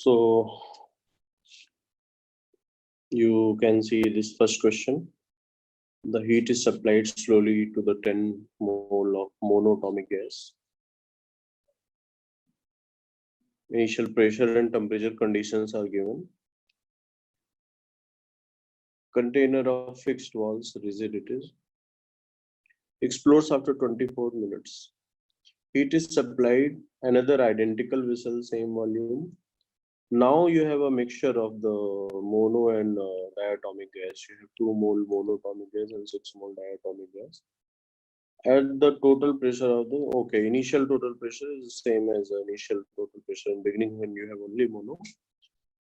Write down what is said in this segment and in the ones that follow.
So you can see this first question. The heat is supplied slowly to the 10 mole of monatomic gas. Initial pressure and temperature conditions are given. Container of fixed walls, rigid it is. Explodes after 24 minutes. Heat is supplied, another identical vessel, same volume. Now you have a mixture of the mono and diatomic gas. You have 2 mole monatomic gas and 6 mole diatomic gas. At the total pressure of the, okay, initial total pressure is same as the initial total pressure in beginning when you have only mono.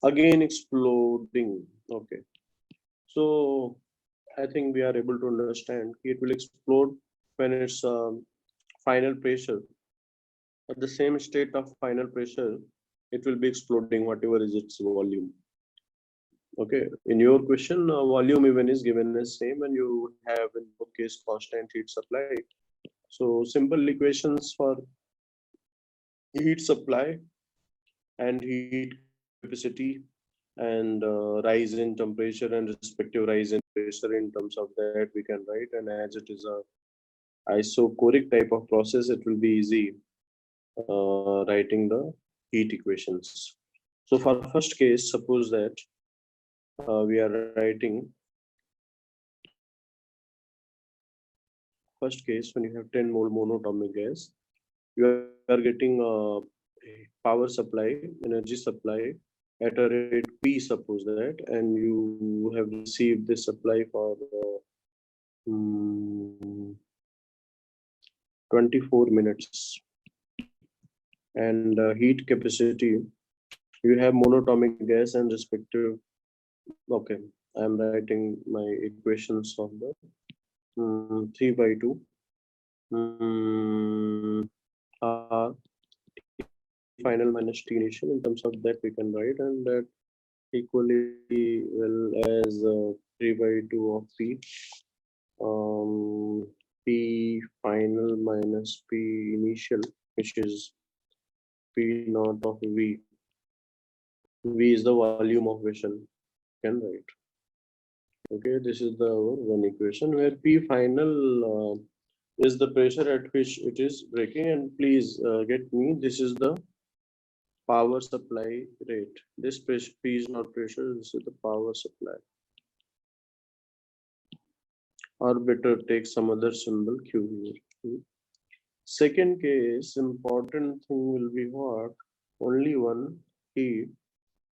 Again exploding, okay. So I think we are able to understand it will explode when its final pressure at the same state of final pressure, it will be exploding whatever is its volume. Okay, in your question, volume even is given as same, and you have in both case constant heat supply. So simple equations for heat supply and heat capacity and rise in temperature and respective rise in pressure in terms of that we can write, and as it is a isochoric type of process, it will be easy writing the heat equations. So for first case, suppose that we are writing first case when you have 10 mole monatomic gas, you are getting power supply, energy supply at a rate P, suppose that, and you have received this supply for 24 minutes. And heat capacity, you have monatomic gas and respective, okay, I am writing my equations of the 3 by 2 R final minus T initial. In terms of that we can write, and that equally well as 3 by 2 of P, P final minus P initial, which is P naught of V. V is the volume of vessel, can write. Okay, this is the one equation where P final is the pressure at which it is breaking, and please get me, this is the power supply rate. This P is not pressure, this is the power supply. Or better take some other symbol Q here. Second case, important thing will be what? Only one heat.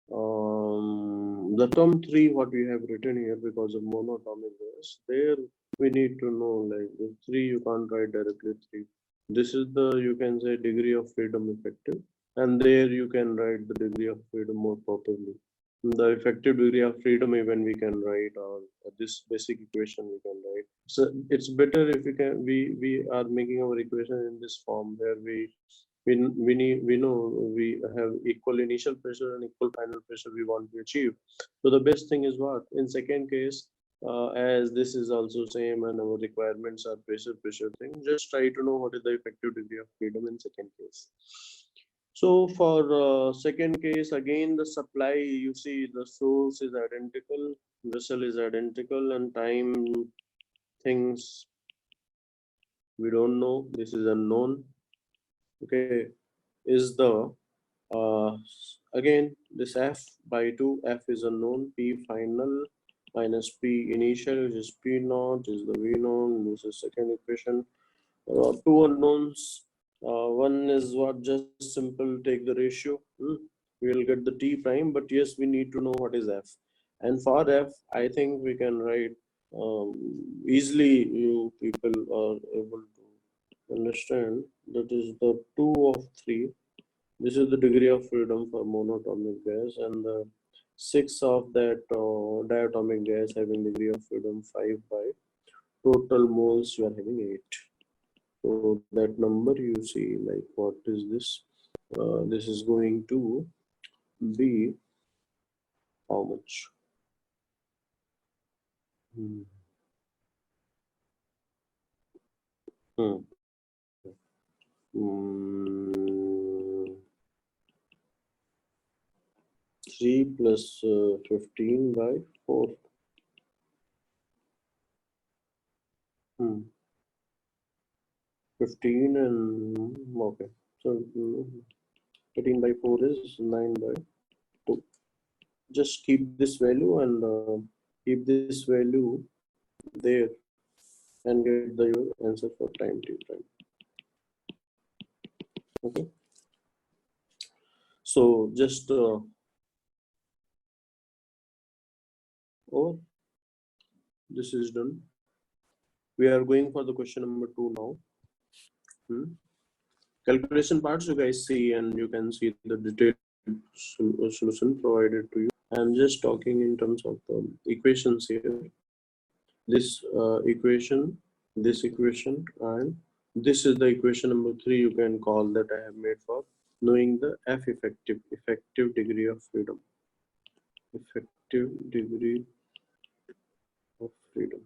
The term 3 what we have written here because of monatomic gas, there we need to know, like the 3 you can't write directly 3. This is the, you can say, degree of freedom effective, and there you can write the degree of freedom more properly. The effective degree of freedom even we can write, or this basic equation we can write. So it's better if we are making our equation in this form where we know we have equal initial pressure and equal final pressure we want to achieve. So the best thing is what in second case, as this is also same and our requirements are pressure thing, just try to know what is the effective degree of freedom in second case. So for second case, again the supply, you see the source is identical, vessel is identical, and time things we don't know, this is unknown. Okay, is the again this F by 2, F is unknown, P final minus P initial, which is P naught, is the V known, this is second equation. Two unknowns, one is what, just simple take the ratio, we will get the T prime, but yes, we need to know what is F. And for F, I think we can write easily, you people are able to understand, that is the 2 of 3. This is the degree of freedom for monatomic gas, and the 6 of that diatomic gas having degree of freedom 5 by total moles you are having 8. So that number you see, like what is this? This is going to be how much? Hmm. Hmm. Hmm. 3 plus 15 by 4. 15 and okay. So 18 by 4 is 9 by 2. Just keep this value and keep this value there and get the your answer for time t prime. Okay. So just oh, this is done. We are going for the question number 2 now. Calculation parts you guys see, and you can see the detailed solution provided to you. I'm just talking in terms of the equations here. This equation, and this is the equation number 3 you can call that I have made for knowing the F effective degree of freedom. Effective degree of freedom.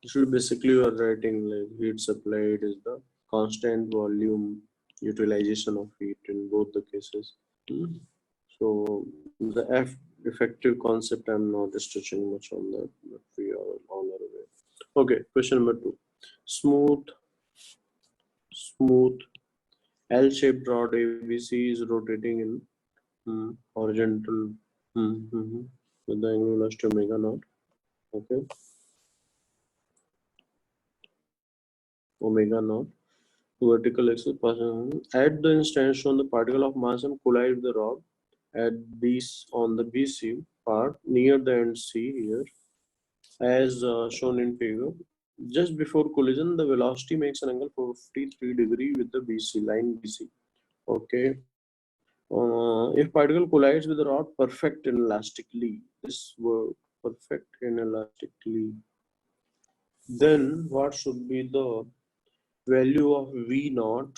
Should basically you are writing like heat supplied is the constant volume utilization of heat in both the cases. So the F effective concept I'm not stretching much on that, but we are on our way. Okay, question number 2. Smooth L-shaped rod ABC is rotating in horizontal with the angular velocity omega naught. Okay, omega naught. Vertical axis at the instance shown the particle of mass m collide with the rod at on the BC part near the end C here as shown in figure. Just before collision, the velocity makes an angle 43 degree with the BC line BC. Okay. If particle collides with the rod perfect inelastically, this word perfect inelastically, then what should be the value of V naught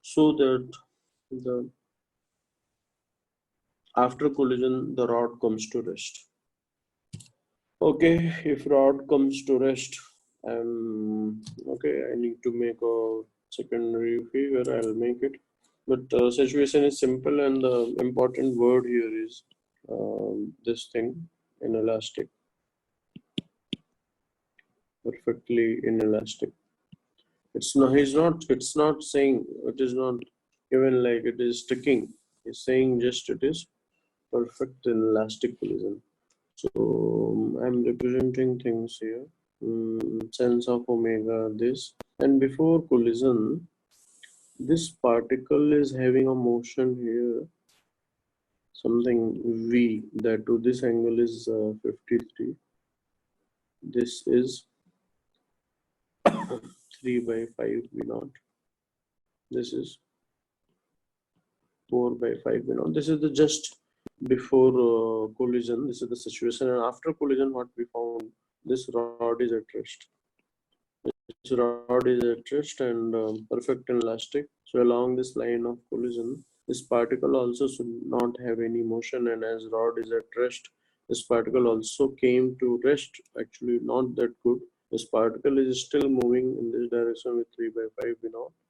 so that the after collision the rod comes to rest? Okay, if rod comes to rest, okay, I need to make a secondary figure, I'll make it. But situation is simple, and the important word here is this thing, inelastic, perfectly inelastic. It's not saying, it is not even like it is sticking. It's saying just it is perfect inelastic collision. So I'm representing things here. Sense of omega this, and before collision this particle is having a motion here, something V, that to this angle is 53, this is 3 by 5 V naught, this is 4 by 5 V naught. This is the just before collision, this is the situation, and after collision what we found, this rod is at rest. This rod is at rest and perfect and elastic. So along this line of collision, this particle also should not have any motion, and as rod is at rest, this particle also came to rest. Actually, not that good. This particle is still moving in this direction with 3 by 5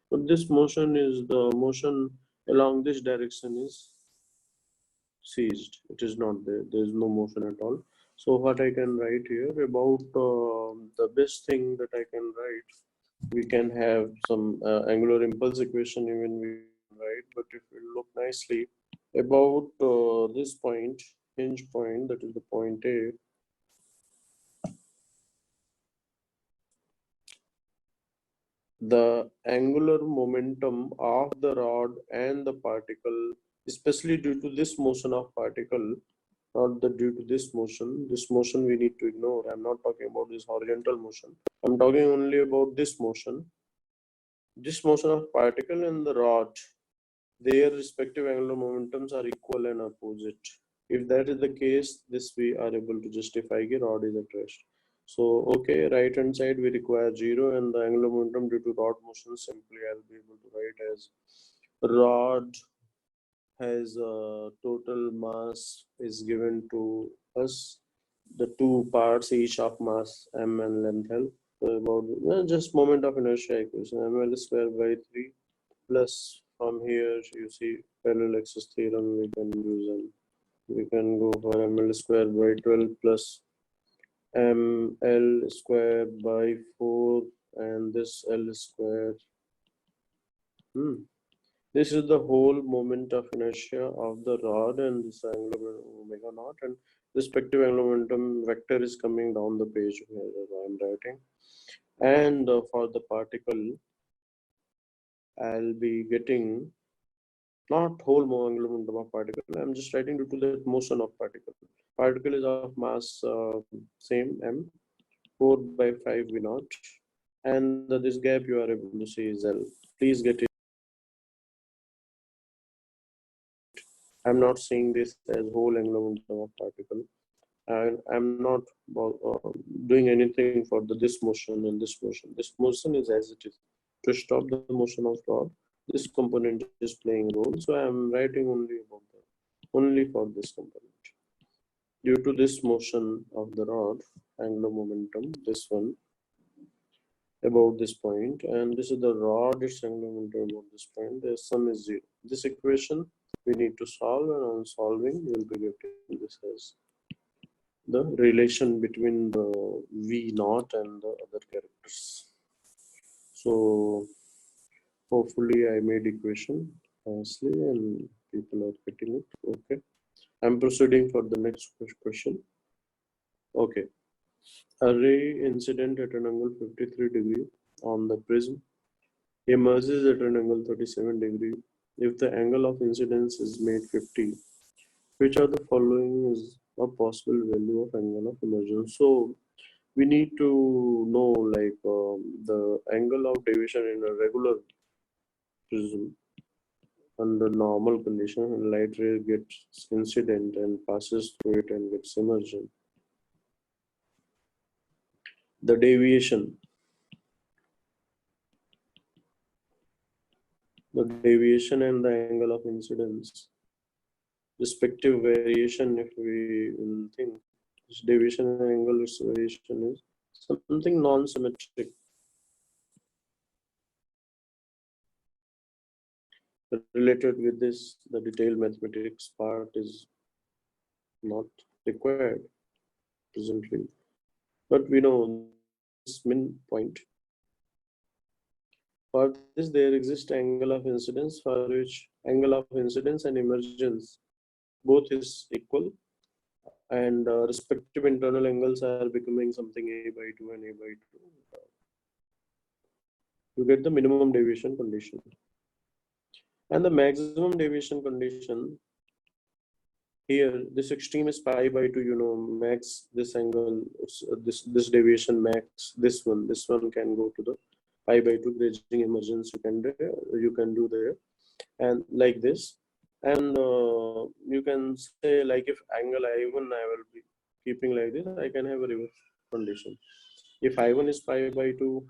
but this motion is the motion along this direction is ceased. It is not there. There is no motion at all. So what I can write here about the best thing that I can write, we can have some angular impulse equation even we write, but if we look nicely about this point, hinge point, that is the point A, the angular momentum of the rod and the particle, especially due to this motion of particle, not the due to this motion we need to ignore. I'm not talking about this horizontal motion. I'm talking only about this motion of particle and the rod. Their respective angular momentums are equal and opposite. If that is the case, this we are able to justify that rod is at rest. So, okay, right hand side we require 0, and the angular momentum due to rod motion simply I'll be able to write as rod has total mass is given to us, the two parts each of mass m and length L. So about just moment of inertia equation, ml square by 3 plus from here you see parallel axis theorem we can use, and we can go for ml square by 12 plus ml square by 4 and this l square. This is the whole moment of inertia of the rod and this angular omega naught, and respective angular momentum vector is coming down the page here as I am writing. And for the particle, I'll be getting not whole angular momentum of particle. I'm just writing due to the motion of particle. Particle is of mass same m 4 by 5 v naught, and this gap you are able to see is L. Please get it. I'm not seeing this as whole angular momentum of particle, and I'm not doing anything for this motion and this motion. This motion is as it is. To stop the motion of rod, this component is playing a role. So I'm writing only about that, only for this component. Due to this motion of the rod, angular momentum, this one about this point, and this is the rod, its angular momentum about this point. The sum is 0. This equation we need to solve, and on solving, we will be getting this as the relation between the V naught and the other characters. So hopefully I made equation nicely and people are getting it. Okay. I'm proceeding for the next question. Okay. A ray incident at an angle 53 degree on the prism emerges at an angle 37 degree. If the angle of incidence is made 50, which of the following is a possible value of angle of emergence? So we need to know like the angle of deviation in a regular prism under normal condition, light ray gets incident and passes through it and gets emergent. The deviation and the angle of incidence, respective variation, if we will think this deviation and angle variation is something non-symmetric. Related with this, the detailed mathematics part is not required presently, but we know this min point. For this, there exists angle of incidence for which angle of incidence and emergence both is equal, and respective internal angles are becoming something a by 2 and a by 2. You get the minimum deviation condition. And the maximum deviation condition here, this extreme is pi by 2, you know, max this angle, this deviation max, this one can go to the pi by 2 grading emergence you can do there, and like this. And you can say like if angle I1 I will be keeping like this, I can have a reverse condition. If I1 is pi by 2,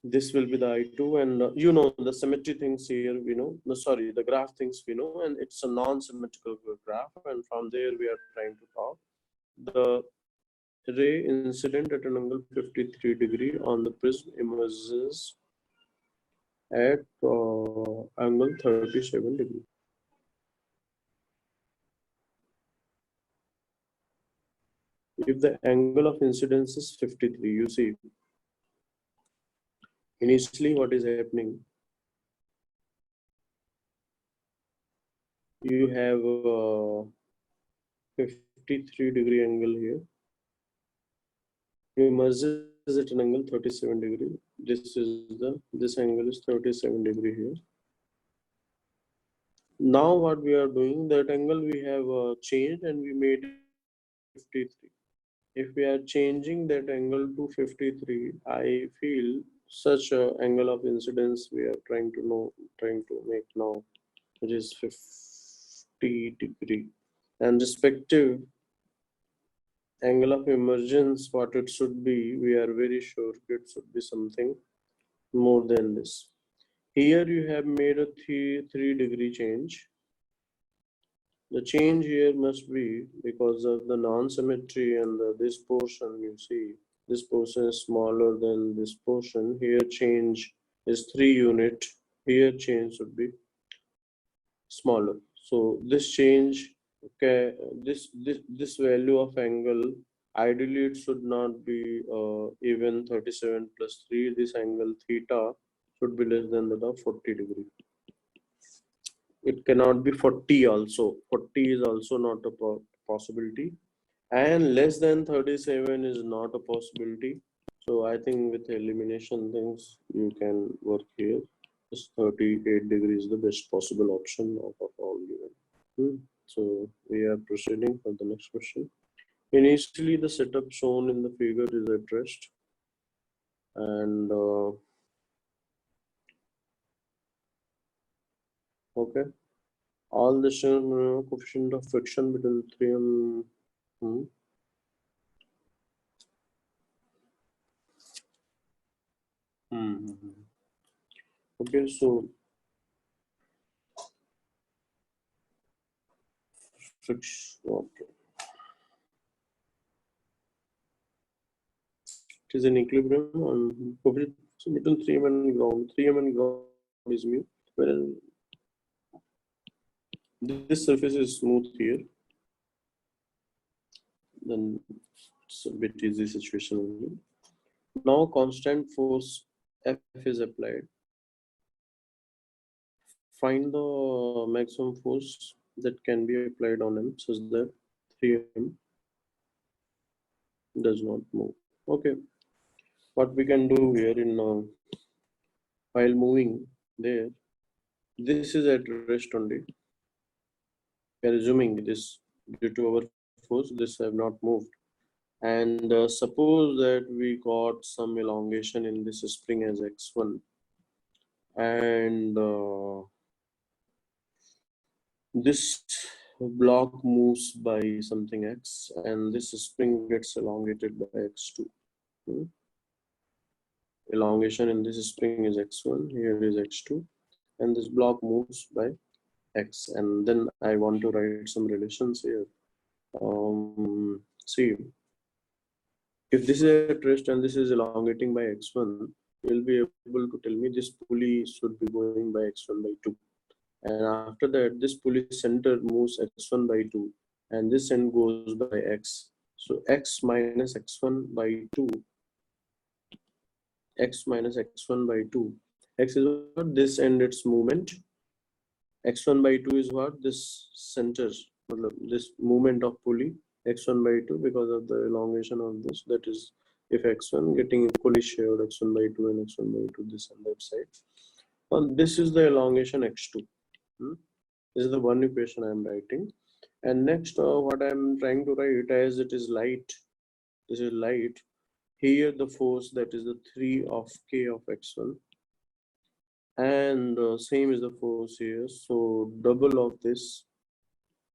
this will be the I2, and you know the symmetry things here we know, the graph things we know, and it's a non-symmetrical graph, and from there we are trying to talk. The ray incident at an angle 53 degree on the prism emerges at angle 37 degree. If the angle of incidence is 53, you see initially what is happening, you have a 53 degree angle here, emerges at an angle 37 degree. This angle is 37 degree here. Now what we are doing, that angle we have changed and we made 53. If we are changing that angle to 53, I feel such a angle of incidence we are trying to make now, which is 50 degree, and respective angle of emergence, what it should be, we are very sure it should be something more than this. Here you have made a 3 degree change. The change here must be because of the non-symmetry, and this portion, you see this portion is smaller than this portion. Here change is 3 unit here change should be smaller. So this change, okay, this value of angle, ideally it should not be even 37 plus 3. This angle theta should be less than that of 40 degree. It cannot be 40 also. 40 is also not a possibility. And less than 37 is not a possibility. So I think with elimination things, you can work here. This 38 degrees is the best possible option out of all given. So we are proceeding for the next question. Initially, the setup shown in the figure is at rest, and okay, all the coefficient of friction between 3 and okay, so friction, okay, it is in equilibrium on coefficient between 3m and ground. 3m and ground is mu, whereas this surface is smooth here, then it's a bit easy situation only. Now constant force F is applied. Find the maximum force that can be applied on M such that 3M does not move. Okay, what we can do here in while moving there, this is at rest only. We are assuming this due to our force, this have not moved. And suppose that we got some elongation in this spring as x1, and this block moves by something x, and this spring gets elongated by x2. Elongation in this spring is x1, here is x2, and this block moves by x. And then I want to write some relations here. See, if this is at rest and this is elongating by x1, you'll be able to tell me this pulley should be going by x1 by 2. And after that, this pulley center moves x1 by 2, and this end goes by x. So x minus x1 by 2, x minus x1 by 2. X is what? This end its movement. X1 by 2 is what? This center, this movement of pulley. X1 by 2 because of the elongation of this. That is, if x1 getting equally shared x1 by 2 and x1 by 2 this and that side. And this is the elongation x2. This is the one equation I am writing. And next, what I am trying to write, as it is light, this is light. Here the force, that is the 3 of k of x1, and same is the force here. So double of this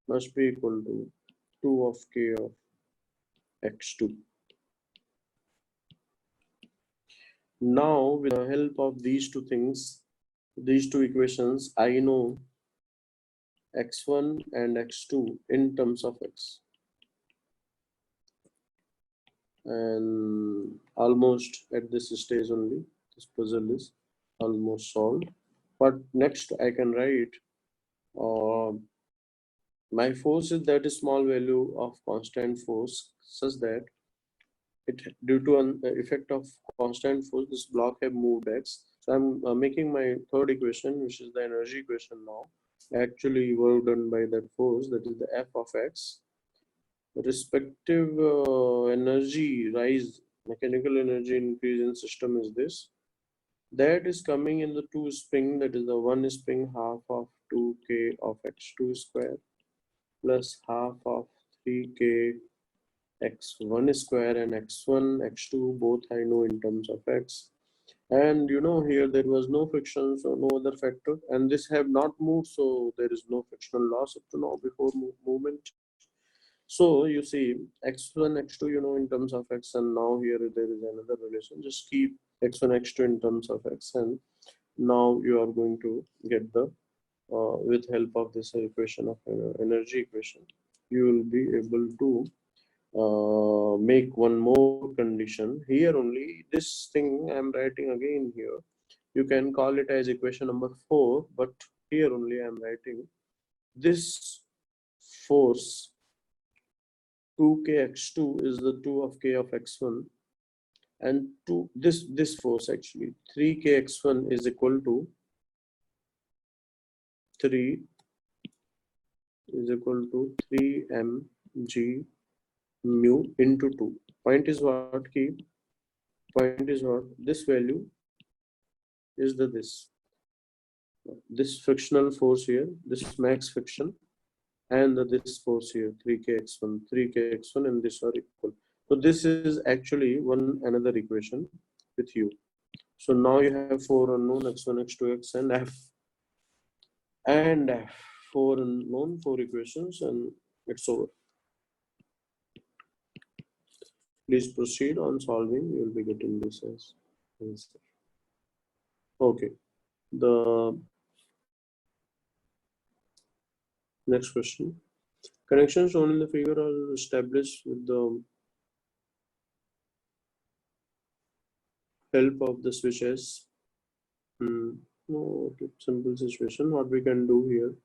must be equal to 2 of k of x2. Now, with the help of these two things, these two equations, I know x1 and x2 in terms of x. And almost at this stage only, this puzzle is almost solved. But next I can write my force is that is small value of constant force such that it due to an effect of constant force this block have moved x. So I'm making my third equation, which is the energy equation now, actually work done by that force, that is the F of x. The respective energy rise, mechanical energy increase in system is this. That is coming in the two spring, that is the one spring half of 2k of x2 square plus half of 3k x1 square, and x1 x2 both I know in terms of x. And you know, here there was no friction, so no other factor, and this have not moved, so there is no frictional loss up to now before movement. So you see x1 x2 you know in terms of x, and now here there is another relation. Just keep x1 x2 in terms of x, and now you are going to get the with help of this equation of energy equation, you will be able to make one more condition here only. This thing I am writing again here. You can call it as equation number 4, but here only I am writing this force 2kx2 is the 2 of k of x1, and this force actually 3kx1 is equal to 3 3mg mu into 2. Point is what key? Point is what? This value is this frictional force here, this max friction, and this force here 3kx1, and this are equal. So this is actually another equation with you. So now you have 4 unknown, x1, x2, x, and f, four unknown, 4 equations, and it's over. Please proceed on solving. You will be getting this as answer. Okay. The next question. Connections shown in the figure are established with the help of the switches. No, okay. Simple situation. What we can do here,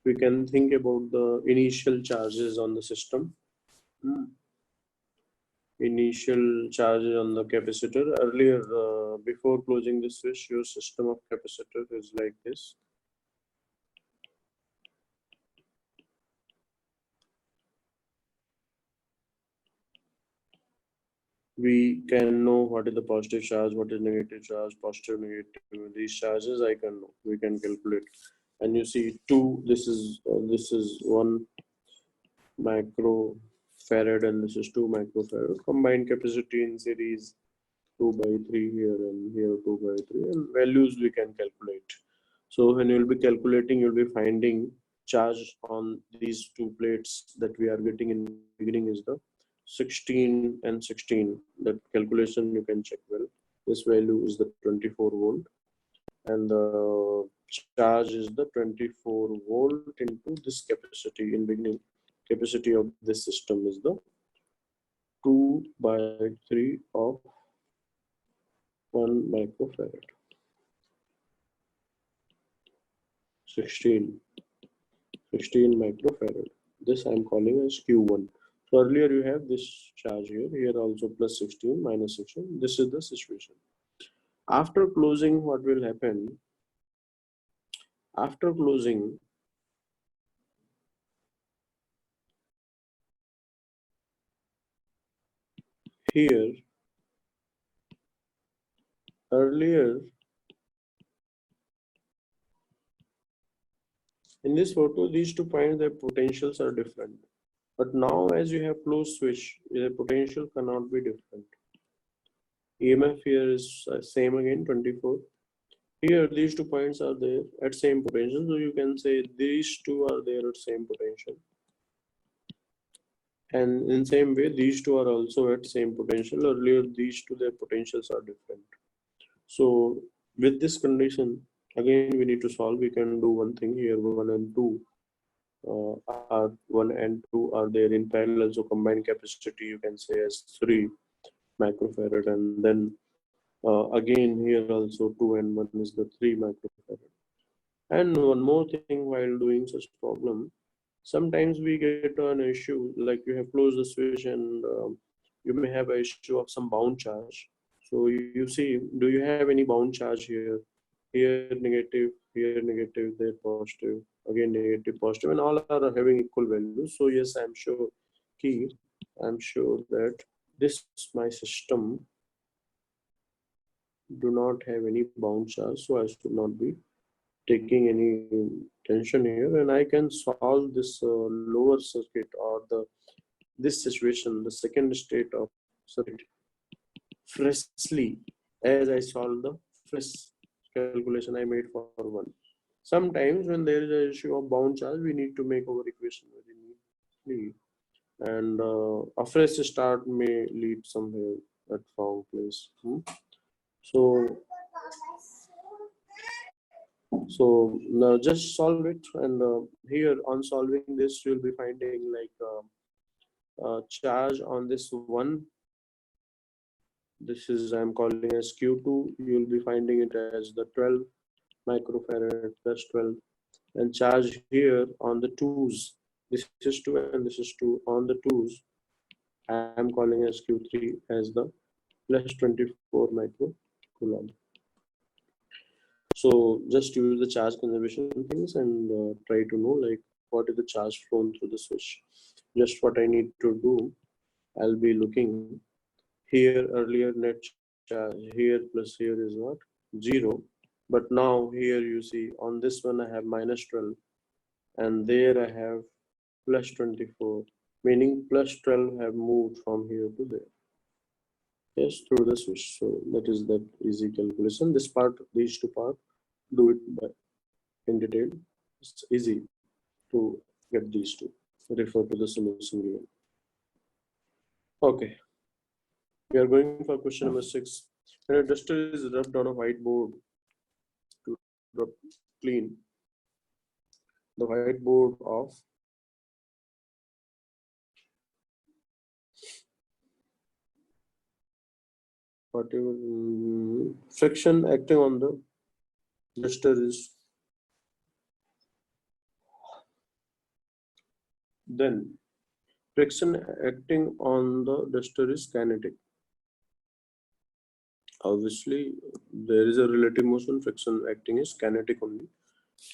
we can think about the initial charges on the system. Initial charges on the capacitor. Earlier, before closing the switch, your system of capacitor is like this. We can know what is the positive charge, what is negative charge, positive, negative. These charges I can know. We can calculate. And you see 2. This is 1 microfarad, and this is 2 microfarad. Combined capacity in series 2 by 3 here, and here 2 by 3, and values we can calculate. So when you will be calculating, you will be finding charge on these two plates that we are getting in the beginning is the 16 and 16. That calculation you can check well. This value is the 24 volt, and the charge is the 24 volt into this capacity in beginning. Capacity of this system is the 2 by 3 of 1 microfarad. 16 microfarad. This I am calling as Q1. So earlier you have this charge here also plus 16 minus 16. This is the situation. After closing, what will happen? After closing, here, earlier, in this photo, these 2 points, their potentials are different. But now as you have closed switch, the potential cannot be different. EMF here is same again, 24. Here, these 2 points are there at same potential. So you can say these 2 are there at same potential. And in same way, these 2 are also at same potential. Earlier, these 2, their potentials are different. So with this condition, again, we need to solve. We can do one thing here, 1 and 2. Are 1 and 2 are there in parallel. So combined capacity, you can say as 3 microfarad. And then again, here also 2 and 1 is the 3 microfarad. And one more thing while doing such problem, sometimes we get an issue like you have closed the switch, and you may have an issue of some bound charge. So you see, do you have any bound charge here? Here negative, there positive, again negative, positive, and all are having equal values. So yes, I'm sure that this my system do not have any bound charge, so I should not be taking any tension here, and I can solve this lower circuit or this situation, the second state of circuit, freshly, as I solve the fresh calculation I made for 1. Sometimes when there is an issue of bound charge, we need to make our equation very neatly, and a fresh start may lead somewhere at wrong place. So now just solve it, and here on solving this, you'll be finding like charge on this one This is I'm calling as Q2. You will be finding it as the 12 microfarad plus 12, and charge here on the twos. This is 2 and this is 2 on the twos. I am calling as Q3 as the plus 24 microcoulomb. So just use the charge conservation things and try to know like what is the charge flown through the switch. Just what I need to do, I'll be looking here earlier net charge here plus here is what? 0. But now here you see on this one I have minus 12 and there I have plus 24, meaning plus 12 have moved from here to there. Yes, through the switch. So that is that easy calculation. This part, these two part, do it by in detail. It's easy to get these two. Refer to the solution given. Okay, we are going for question number 6. When a duster is rubbed on a whiteboard to rub clean the whiteboard of whatever friction acting on the duster is, then friction acting on the duster is kinetic. Obviously, there is a relative motion, friction acting is kinetic only.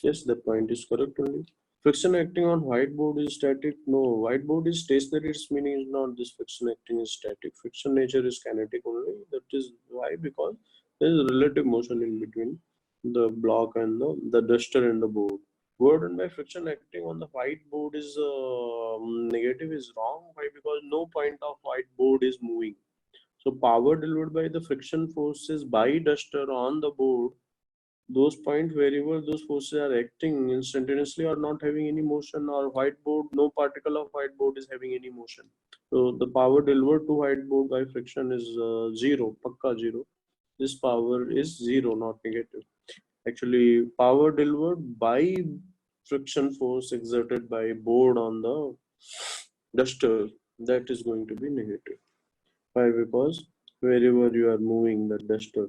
Yes, the point is correct only. Friction acting on whiteboard is static. No, whiteboard is stationary. Its meaning is not this friction acting is static. Friction nature is kinetic only. That is why, because there is a relative motion in between the block and the duster and the board. Word and by friction acting on the whiteboard is negative is wrong. Why? Because no point of whiteboard is moving. So power delivered by the friction forces by duster on the board, those points wherever those forces are acting instantaneously are not having any motion, or whiteboard, no particle of whiteboard is having any motion. So the power delivered to whiteboard by friction is 0, pakka 0. This power is 0, not negative. Actually, power delivered by friction force exerted by board on the duster, that is going to be negative. Why? Because wherever you are moving the duster,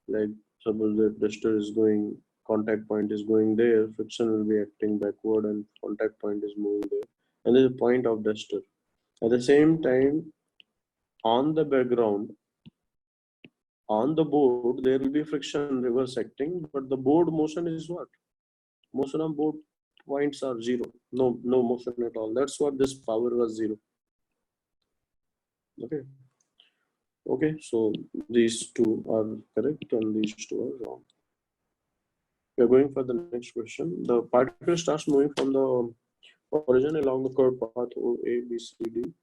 like suppose the duster is going, contact point is going there, friction will be acting backward and contact point is moving there. And there's a point of duster. At the same time, on the background, on the board, there will be friction reverse acting, but the board motion is what? Motion of board points are 0. No motion at all. That's what this power was 0. Okay. Okay, so these two are correct and these two are wrong. We are going for the next question. The particle starts moving from the origin along the curved path O A B C D.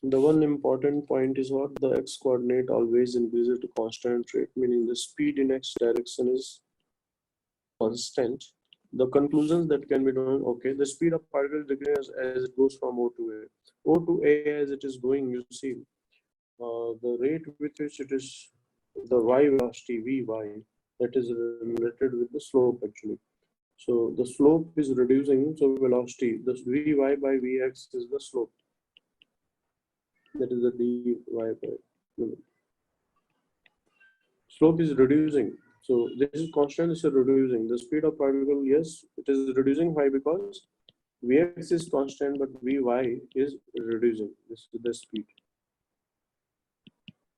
The one important point is what the x coordinate always increases to constant rate, meaning the speed in x direction is constant. The conclusions that can be done, okay, the speed of particle decreases as it goes from O to A. O to A as it is going, you see, the rate with which it is, the y velocity Vy, that is related with the slope actually. So the slope is reducing, so velocity, the Vy by Vx is the slope. That is the dy by slope is reducing. So this is constant, this is reducing. The speed of particle, yes, it is reducing. Why? Because Vx is constant, but Vy is reducing. This is the speed.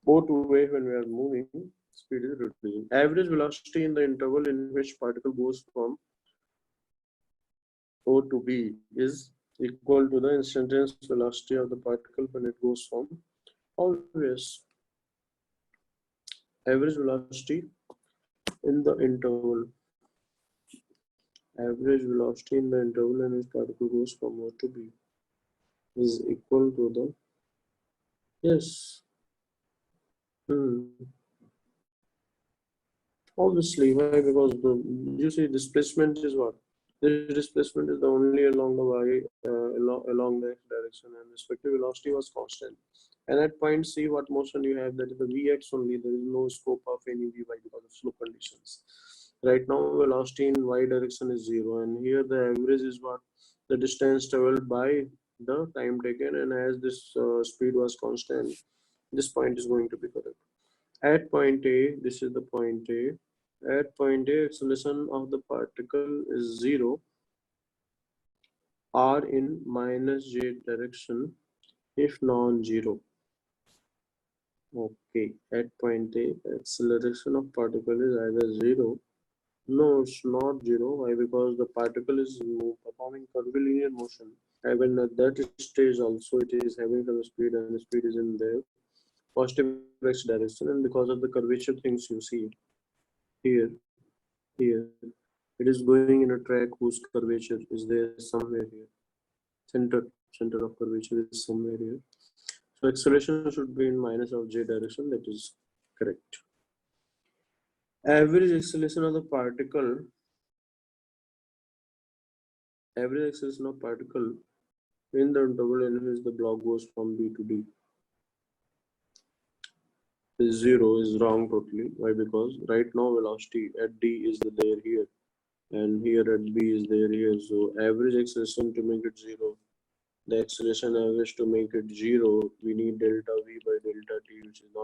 O to A when we are moving, speed is reducing. Average velocity in the interval in which particle goes from O to B is equal to the instantaneous velocity of the particle when it goes from, always average velocity in the interval, average velocity in the interval in which particle goes from O to B is equal to the, yes, obviously. Why? Because the, you see, displacement is what? This displacement is the only along the y along the x direction, and respective velocity was constant. And at point C, what motion you have, that is the Vx only. There is no scope of any Vy because of slope conditions. Right now, velocity in y direction is 0, and here the average is what? The distance traveled by the time taken, and as this speed was constant, This point is going to be correct. At point A, this is the point A. At point A, acceleration of the particle is 0, r in minus j direction if non-zero. Okay, at point A, acceleration of particle is either 0. No, it's not 0. Why? Because the particle is performing curvilinear motion. Even at that stage also it is having some speed, and the speed is in the positive x direction, and because of the curvature things you see here, here, it is going in a track whose curvature is there somewhere here. Center of curvature is somewhere here. So acceleration should be in minus of j direction. That is correct. Average acceleration of the particle. Average acceleration of particle in the interval in which the block goes from B to D is 0 is wrong totally. Why? Because right now velocity at D is there here, and here at B is there here. So average acceleration to make it 0, the acceleration average to make it 0, we need delta V by delta T, which is not